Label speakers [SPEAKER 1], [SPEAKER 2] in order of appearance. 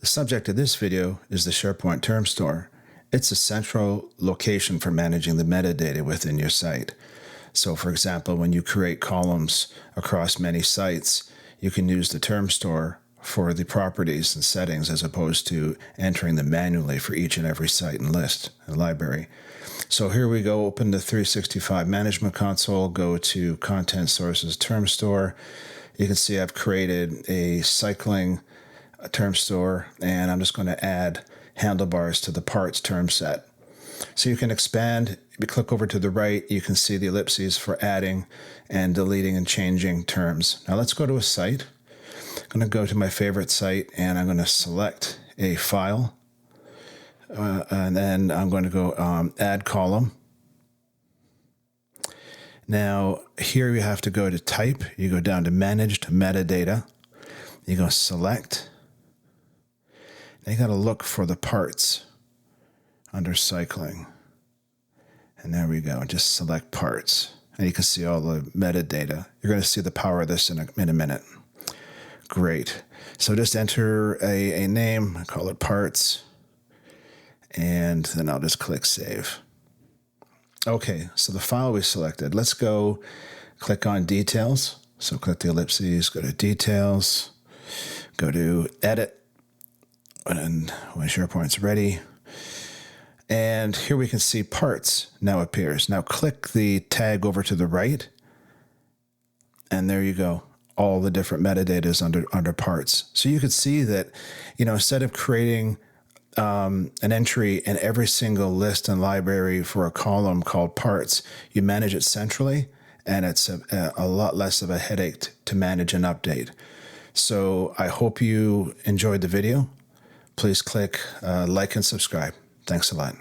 [SPEAKER 1] The subject of this video is the SharePoint term store. It's a central location for managing the metadata within your site. So for example, when you create columns across many sites, you can use the term store for the properties and settings as opposed to entering them manually for each and every site and list and library. So here we go, open the 365 Management Console, go to Content Sources Term Store. You can see I've created a cycling term store, and I'm just going to add handlebars to the parts term set. So you can expand. If you click over to the right, you can see the ellipses for adding and deleting and changing terms. Now let's go to a site. I'm going to go to my favorite site, and I'm going to select a file. And then I'm going to go add column. Now here you have to go to type. You go down to managed metadata. You go select. Now you got to look for the parts under cycling. And there we go. Just select parts. And you can see all the metadata. You're going to see the power of this in a minute. Great. So just enter a name, call it parts. And then I'll just click save. Okay, so the file we selected. Let's go click on details. So click the ellipses, go to details, go to edit, and when SharePoint's ready. And here we can see parts now appears. Now click the tag over to the right, and there you go. All the different metadata is under parts. So you could see that, instead of creating an entry in every single list and library for a column called parts, you manage it centrally, and it's a lot less of a headache to manage and update. So I hope you enjoyed the video. Please click like and subscribe. Thanks a lot.